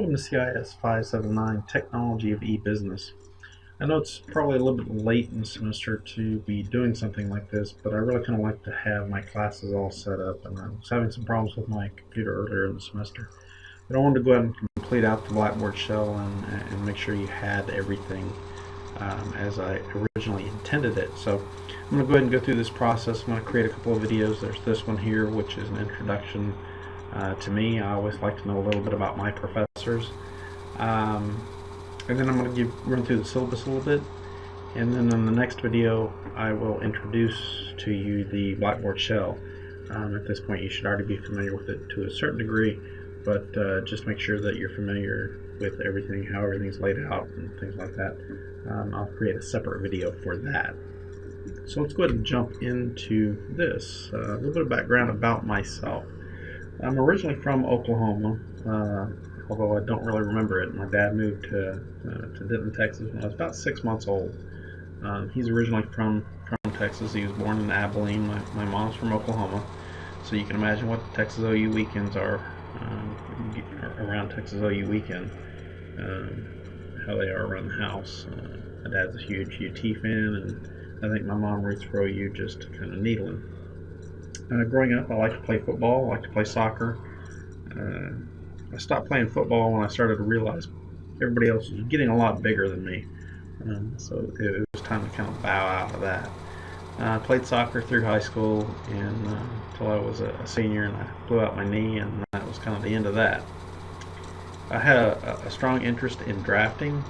Welcome to CIS 579, Technology of E-Business. I know it's probably a little bit late in the semester to be doing something like this, but I really kind of like to have my classes all set up, and I was having some problems with my computer earlier in the semester. But I wanted to go ahead and complete out the Blackboard shell and make sure you had everything as I originally intended it. So I'm going to go ahead and go through this process. I'm going to create a couple of videos. There's this one here, which is an introduction to me. I always like to know a little bit about my professors. And then I'm going to run through the syllabus a little bit. And then in the next video, I will introduce to you the Blackboard shell. At this point, you should already be familiar with it to a certain degree, but just make sure that you're familiar with everything, how everything's laid out and things like that. I'll create a separate video for that. So let's go ahead and jump into this. A little bit of background about myself. I'm originally from Oklahoma, although I don't really remember it. My dad moved to Denton, Texas when I was about 6 months old. He's originally from Texas. He was born in Abilene. My mom's from Oklahoma, so you can imagine what the Texas OU weekends are around Texas OU weekend, how they are around the house. My dad's a huge UT fan, and I think my mom roots for OU just kind of needling. Growing up, I liked to play football, I liked to play soccer. I stopped playing football when I started to realize everybody else was getting a lot bigger than me. So it was time to kind of bow out of that. I played soccer through high school and until I was a senior, and I blew out my knee, and that was kind of the end of that. I had a strong interest in drafting,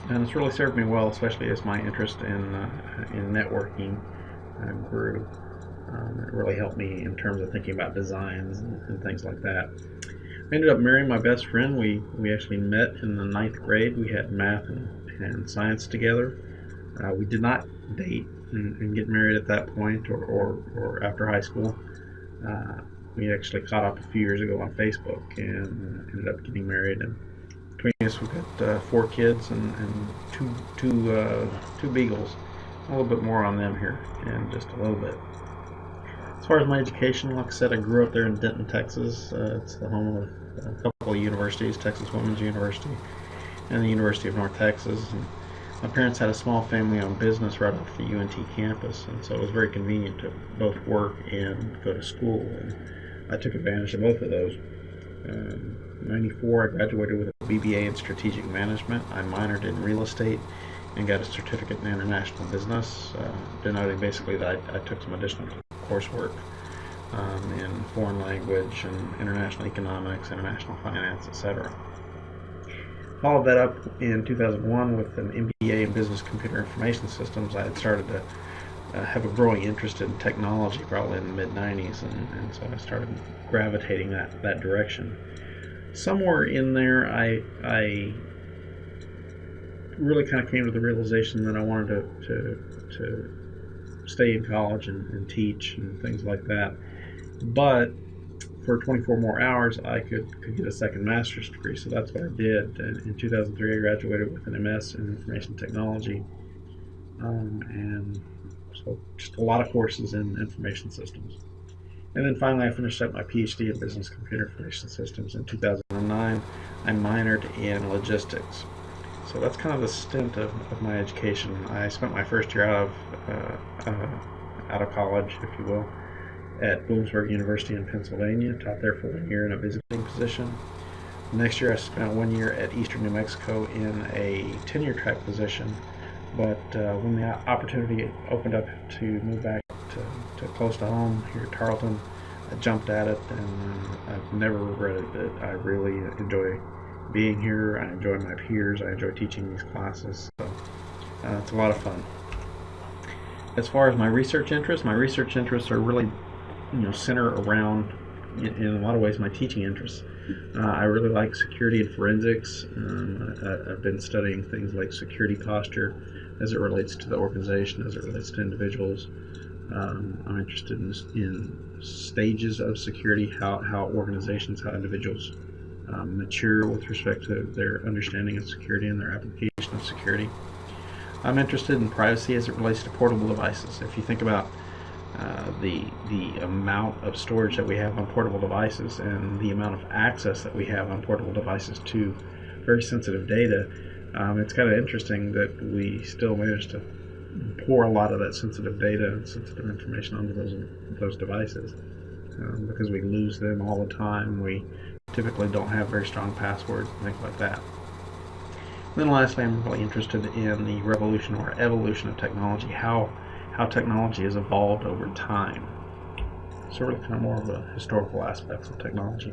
and it's really served me well, especially as my interest in networking grew. It really helped me in terms of thinking about designs and things like that. I ended up marrying my best friend. We actually met in the 9th grade. We had math and science together. We did not date and get married at that point or after high school. We actually caught up a few years ago on Facebook and ended up getting married. And between us, we've got 4 kids and two beagles. A little bit more on them here in just a little bit. As far as my education, like I said, I grew up there in Denton, Texas. It's the home of a couple of universities, Texas Women's University and the University of North Texas. And my parents had a small family-owned business right off the UNT campus, and so it was very convenient to both work and go to school. And I took advantage of both of those. In '94, I graduated with a BBA in Strategic Management. I minored in real estate and got a certificate in international business, denoting basically that I took some additional coursework in foreign language and international economics, international finance, etc. Followed that up in 2001 with an MBA in Business Computer Information Systems. I had started to have a growing interest in technology probably in the mid-90s, and so I started gravitating that direction. Somewhere in there, I really kind of came to the realization that I wanted to stay in college and teach and things like that. But for 24 more hours, I could get a second master's degree, so that's what I did. And in 2003, I graduated with an MS in Information Technology, and so just a lot of courses in information systems. And then finally, I finished up my PhD in Business Computer Information Systems in 2009. I minored in logistics. So that's kind of the stint of my education. I spent my first year out of college, if you will, at Bloomsburg University in Pennsylvania. Taught there for 1 year in a visiting position. The next year I spent 1 year at Eastern New Mexico in a tenure track position. But when the opportunity opened up to move back to close to home here at Tarleton, I jumped at it, and I've never regretted it. I really enjoy being here. I enjoy my peers. I enjoy teaching these classes. So it's a lot of fun. As far as my research interests are really, center around, in a lot of ways, my teaching interests. I really like security and forensics. I've been studying things like security posture as it relates to the organization, as it relates to individuals. I'm interested in stages of security, how organizations, how individuals mature with respect to their understanding of security and their application of security. I'm interested in privacy as it relates to portable devices. If you think about the amount of storage that we have on portable devices and the amount of access that we have on portable devices to very sensitive data, it's kind of interesting that we still manage to pour a lot of that sensitive data and sensitive information onto those devices, because we lose them all the time. We typically don't have very strong passwords and things like that. And then lastly, I'm really interested in the revolution or evolution of technology, how technology has evolved over time. So really kind of more of the historical aspects of technology.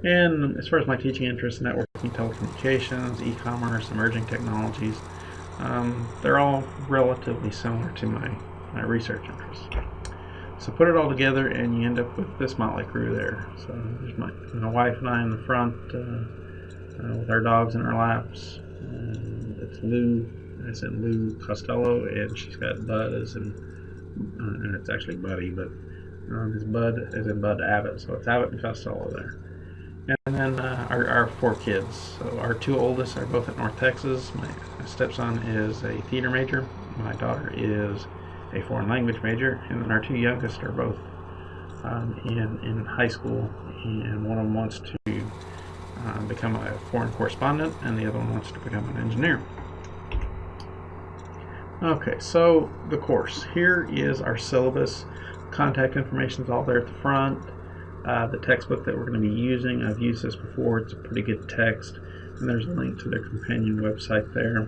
And as far as my teaching interests, networking, telecommunications, e-commerce, emerging technologies, they're all relatively similar to my research interests. So put it all together and you end up with this motley crew there. So there's my wife and I in the front with our dogs in our laps. And it's Lou, as in Lou Costello, and she's got Bud as in, and it's actually Buddy, but it's Bud as in Bud Abbott. So it's Abbott and Costello there. And then our 4 kids. So our 2 oldest are both at North Texas. My stepson is a theater major. My daughter is a foreign language major. And then our 2 youngest are both in high school. And one of them wants to become a foreign correspondent, and the other one wants to become an engineer. Okay, so the course. Here is our syllabus. Contact information is all there at the front. The textbook that we're going to be using, I've used this before. It's a pretty good text, and there's a link to their companion website there.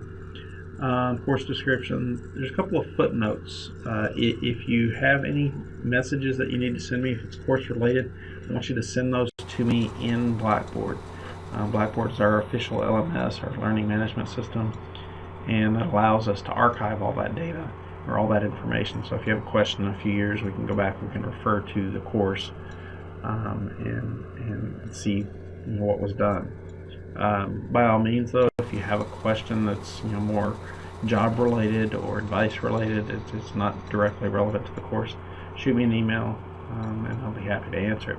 Course description. There's a couple of footnotes. If you have any messages that you need to send me, if it's course related, I want you to send those to me in Blackboard. Blackboard is our official LMS, our learning management system, and that allows us to archive all that data or all that information. So if you have a question in a few years, we can go back, we can refer to the course and see what was done. By all means, though, if you have a question that's more job related or advice related, it's not directly relevant to the course, shoot me an email and I'll be happy to answer it.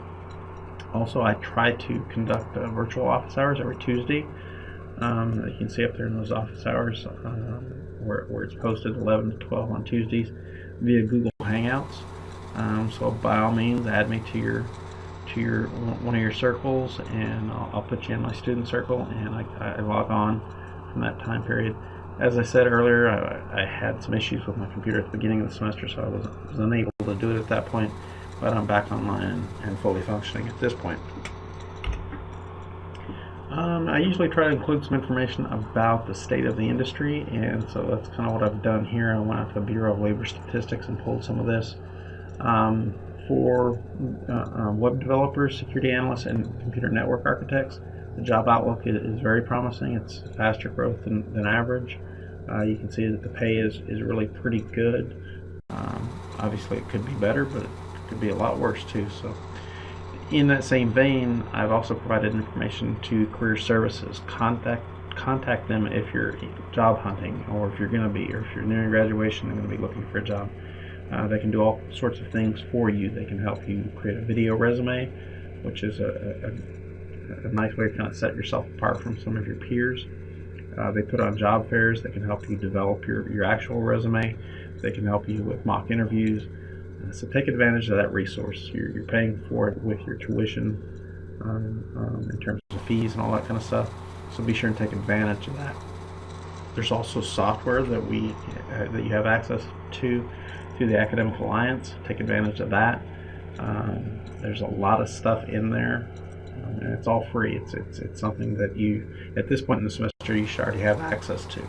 Also, I try to conduct virtual office hours every Tuesday. You can see up there in those office hours where it's posted 11 to 12 on Tuesdays via Google Hangouts. So by all means, add me to your one of your circles, and I'll put you in my student circle, and I log on from that time period. As I said earlier, I had some issues with my computer at the beginning of the semester, so I was unable to do it at that point, but I'm back online and fully functioning at this point. I usually try to include some information about the state of the industry, and so that's kind of what I've done here. I went out to the Bureau of Labor Statistics and pulled some of this. For web developers, security analysts, and computer network architects, the job outlook is very promising. It's faster growth than average. You can see that the pay is really pretty good. Obviously, it could be better, but it could be a lot worse too. So, in that same vein, I've also provided information to career services. Contact them if you're job hunting, or if you're going to be, or if you're nearing graduation and going to be looking for a job. They can do all sorts of things for you. They can help you create a video resume, which is a nice way to kind of set yourself apart from some of your peers. They put on job fairs that can help you develop your actual resume. They can help you with mock interviews. So take advantage of that resource. You're paying for it with your tuition in terms of fees and all that kind of stuff. So be sure and take advantage of that. There's also software that you have access to through the Academic Alliance. Take advantage of that. There's a lot of stuff in there, and it's all free. It's something that you, at this point in the semester, you should already have access to.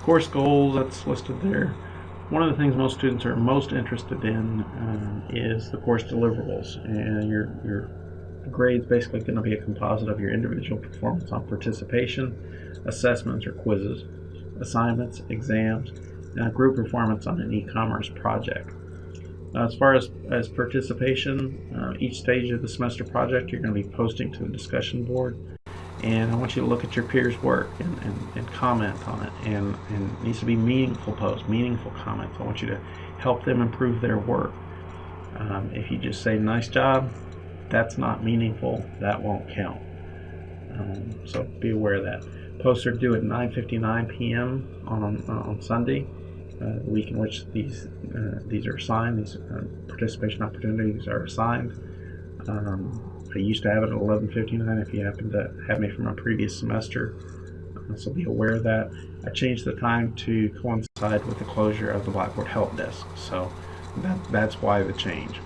Course goals, that's listed there. One of the things most students are most interested in is the course deliverables, and your grade's basically going to be a composite of your individual performance on participation, assessments or quizzes, assignments, exams, and group performance on an e-commerce project. As far as participation, each stage of the semester project you're going to be posting to the discussion board, and I want you to look at your peers' work and comment on it, and it needs to be meaningful posts, meaningful comments. I want you to help them improve their work. If you just say nice job, that's not meaningful. That won't count. So be aware of that. Posts are due at 9:59 p.m. on Sunday, week in which these are assigned. These participation opportunities are assigned. I used to have it at 11:59 if you happen to have me from a previous semester, so be aware of that. I changed the time to coincide with the closure of the Blackboard Help Desk, so that's why the change.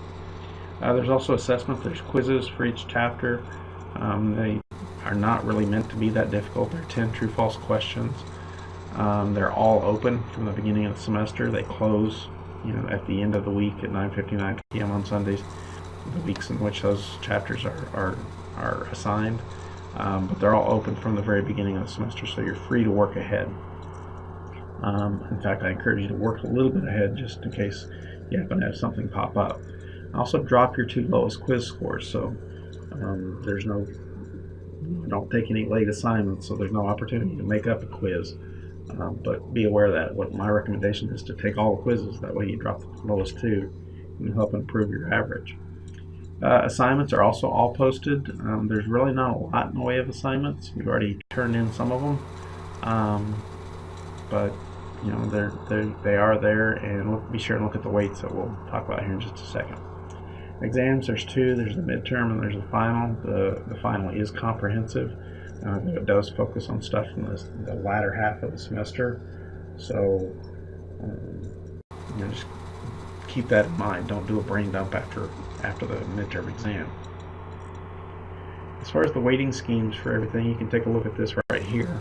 There's also assessment. There's quizzes for each chapter. They are not really meant to be that difficult. They're 10 true-false questions. They're all open from the beginning of the semester. They close, at the end of the week at 9:59 p.m. on Sundays, the weeks in which those chapters are assigned. But they're all open from the very beginning of the semester, so you're free to work ahead. In fact, I encourage you to work a little bit ahead just in case you happen to have something pop up. Also, drop your 2 lowest quiz scores. So don't take any late assignments, so there's no opportunity to make up a quiz. But be aware of that. What my recommendation is to take all the quizzes. That way you drop the lowest 2 and help improve your average. Assignments are also all posted. There's really not a lot in the way of assignments. You've already turned in some of them, but they are there, and be sure and look at the weights that we'll talk about here in just a second. Exams, there's 2. There's the midterm and there's the final. The final is comprehensive. It does focus on stuff from the latter half of the semester, so just keep that in mind. Don't do a brain dump after the midterm exam. As far as the weighting schemes for everything, you can take a look at this right here.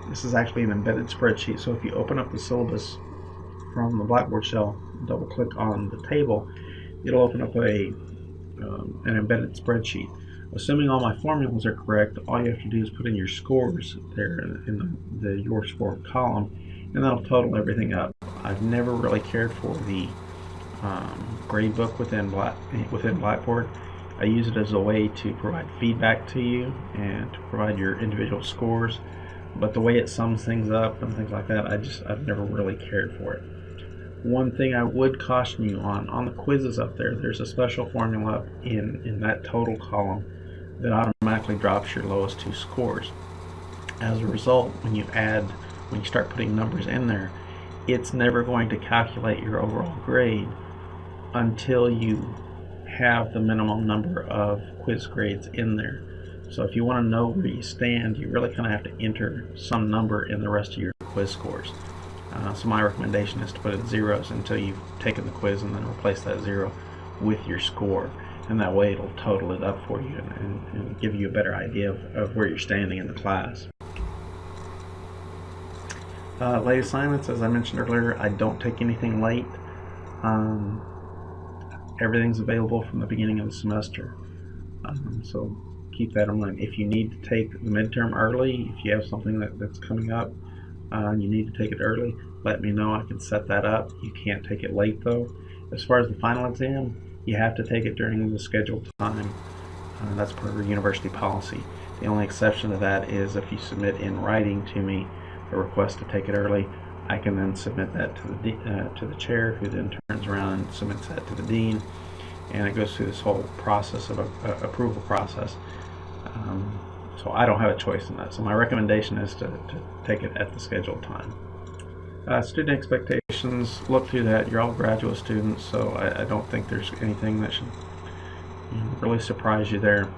This is actually an embedded spreadsheet, so if you open up the syllabus from the Blackboard shell, double click on the table, it'll open up an embedded spreadsheet. Assuming all my formulas are correct, all you have to do is put in your scores there in the Your Score column, and that'll total everything up. I've never really cared for the Gradebook within Blackboard. I use it as a way to provide feedback to you and to provide your individual scores, but the way it sums things up and things like that, I've never really cared for it. One thing I would caution you on the quizzes up there, there's a special formula in that total column that automatically drops your lowest 2 scores. As a result, when you start putting numbers in there, it's never going to calculate your overall grade until you have the minimum number of quiz grades in there. So if you want to know where you stand, you really kind of have to enter some number in the rest of your quiz scores. So my recommendation is to put in zeros until you've taken the quiz, and then replace that 0 with your score, and that way it'll total it up for you and give you a better idea of where you're standing in the class. Late assignments, as I mentioned earlier, I don't take anything late. Everything's available from the beginning of the semester, so keep that in mind. If you need to take the midterm early, if you have something that's coming up and you need to take it early, let me know. I can set that up. You can't take it late though. As far as the final exam, you have to take it during the scheduled time. That's per university policy. The only exception to that is if you submit in writing to me a request to take it early, I can then submit that to the chair, who then turns around and submits that to the dean, and it goes through this whole process of approval process. So I don't have a choice in that. So my recommendation is to take it at the scheduled time. Student expectations, look through that. You're all graduate students, so I don't think there's anything that should really surprise you there.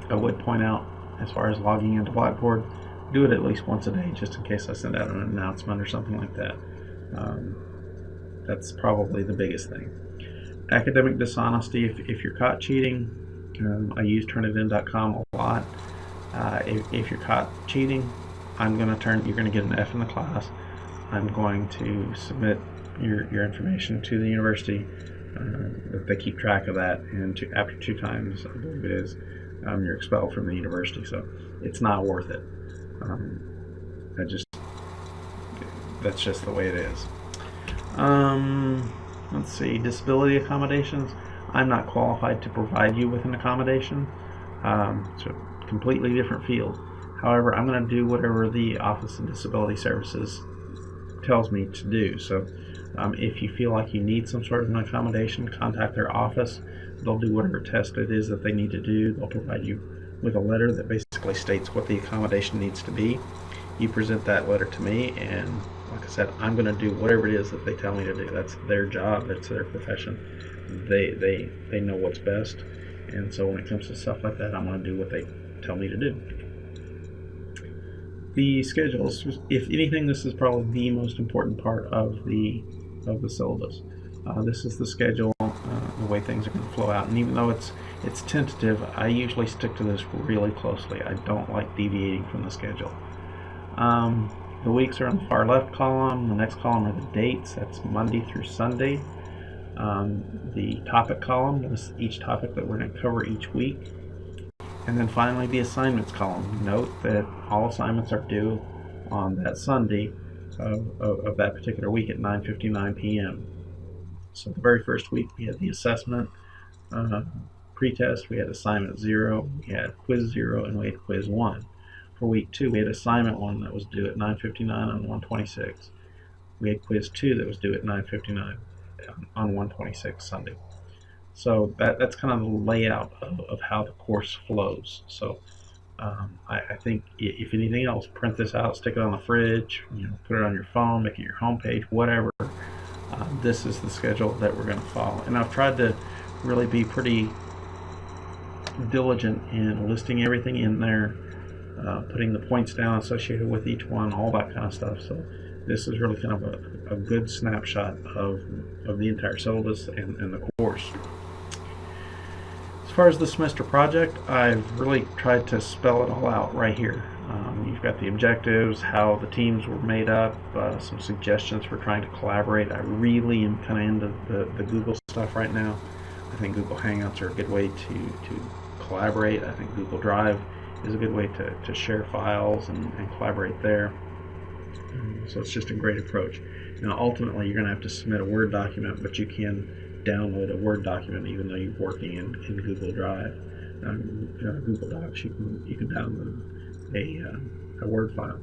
I would point out, as far as logging into Blackboard, do it at least once a day, just in case I send out an announcement or something like that. That's probably the biggest thing. Academic dishonesty, if you're caught cheating, I use turnitin.com a lot. If you're caught cheating, you're going to get an F in the class. I'm going to submit your information to the university. They keep track of that, and after 2 times, I believe it is, you're expelled from the university. So it's not worth it. That's just the way it is. Let's see, disability accommodations. I'm not qualified to provide you with an accommodation. It's a completely different field. However, I'm going to do whatever the Office of Disability Services tells me to do. So if you feel like you need some sort of an accommodation, contact their office. They'll do whatever test it is that they need to do. They'll provide you with a letter that basically states what the accommodation needs to be. You present that letter to me, and like I said, I'm going to do whatever it is that they tell me to do. That's their job. That's their profession. They know what's best, and so when it comes to stuff like that, I'm going to do what they tell me to do. The schedules, if anything, this is probably the most important part of the syllabus. This is the schedule, the way things are going to flow out, and even though it's tentative, I usually stick to this really closely. I don't like deviating from the schedule. The weeks are on the far left column. The next column are the dates. That's Monday through Sunday. The topic column is each topic that we're going to cover each week. And then finally the assignments column. Note that all assignments are due on that Sunday of that particular week at 9:59 p.m. So the very first week we had the assessment pretest, we had assignment 0, we had quiz 0, and we had quiz 1. For week 2 we had assignment 1 that was due at 9:59 on 126. We had quiz 2 that was due at 9:59 on 126 Sunday. So that's kind of the layout of how the course flows. So I think if anything else, print this out, stick it on the fridge, put it on your phone, make it your homepage, whatever. This is the schedule that we're going to follow. And I've tried to really be pretty diligent in listing everything in there, putting the points down associated with each one, all that kind of stuff. So this is really kind of a good snapshot of the entire syllabus and the course. As far as the semester project, I've really tried to spell it all out right here. You've got the objectives, how the teams were made up, some suggestions for trying to collaborate. I really am kind of into the Google stuff right now. I think Google Hangouts are a good way to collaborate. I think Google Drive is a good way to share files and collaborate there. So it's just a great approach. Now ultimately you're going to have to submit a Word document, but you can download a Word document even though you're working in Google Drive. Google Docs, you can download a Word file.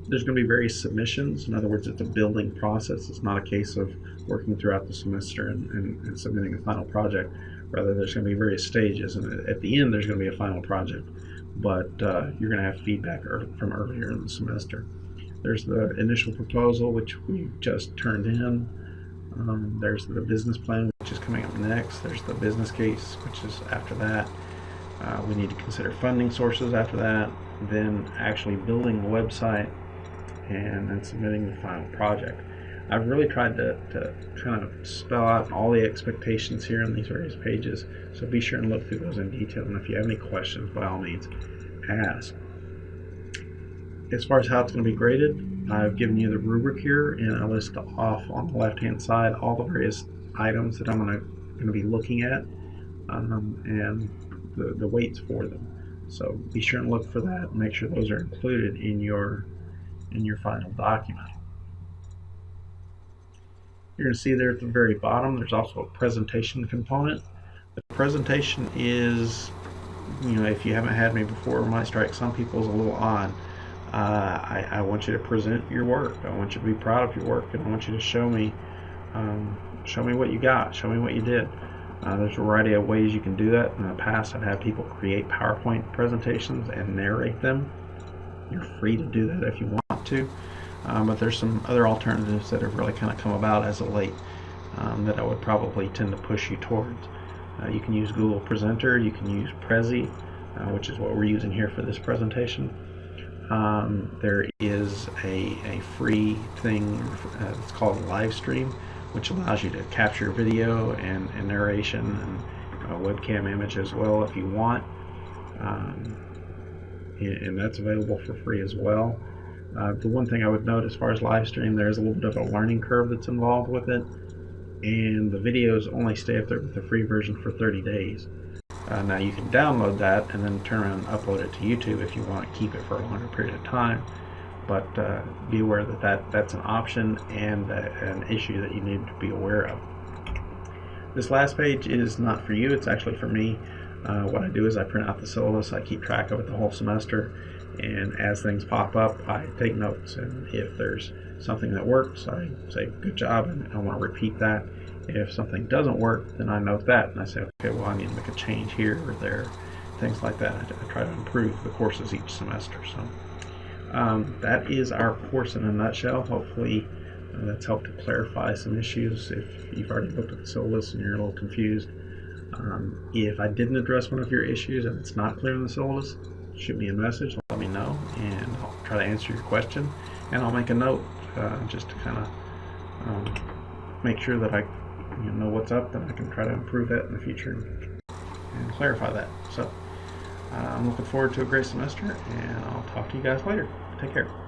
There's going to be various submissions. In other words, it's a building process. It's not a case of working throughout the semester and submitting a final project. Rather, there's going to be various stages, and at the end there's going to be a final project. But you're going to have feedback from earlier in the semester. There's the initial proposal, which we just turned in. There's the business plan, which is coming up next. There's the business case, which is after that. We need to consider funding sources after that, then actually building the website, and then submitting the final project. I've really tried to kind of spell out all the expectations here on these various pages, so be sure and look through those in detail, and if you have any questions, by all means, ask. As far as how it's going to be graded, I've given you the rubric here, and I list off on the left-hand side all the various items that I'm going to be looking at, and the weights for them. So be sure and look for that and make sure those are included in your final document. You're going to see there at the very bottom there's also a presentation component. The presentation is, if you haven't had me before, it might strike some people as a little odd. I want you to present your work. I want you to be proud of your work, and I want you to show me what you got, show me what you did. There's a variety of ways you can do that. In the past, I've had people create PowerPoint presentations and narrate them. You're free to do that if you want to, but there's some other alternatives that have really kind of come about as of late that I would probably tend to push you towards. You can use Google Presenter, you can use Prezi, which is what we're using here for this presentation. There is a free thing, it's called live stream, which allows you to capture video and narration and a webcam image as well if you want, and that's available for free as well. The one thing I would note as far as live stream, there's a little bit of a learning curve that's involved with it, and the videos only stay up there with the free version for 30 days. Now you can download that and then turn around and upload it to YouTube if you want to keep it for a longer period of time, but be aware that that's an option and an issue that you need to be aware of. This last page is not for you, it's actually for me. What I do is I print out the syllabus, I keep track of it the whole semester, and as things pop up I take notes, and if there's something that works I say good job and I want to repeat that. If something doesn't work, then I note that and I say, okay, well, I need to make a change here or there, things like that. I try to improve the courses each semester. So that is our course in a nutshell. Hopefully that's helped to clarify some issues if you've already looked at the syllabus and you're a little confused. If I didn't address one of your issues and it's not clear in the syllabus, shoot me a message, let me know, and I'll try to answer your question. And I'll make a note just to kind of make sure that I know what's up, and I can try to improve that in the future and clarify that. So I'm looking forward to a great semester, and I'll talk to you guys later. Take care.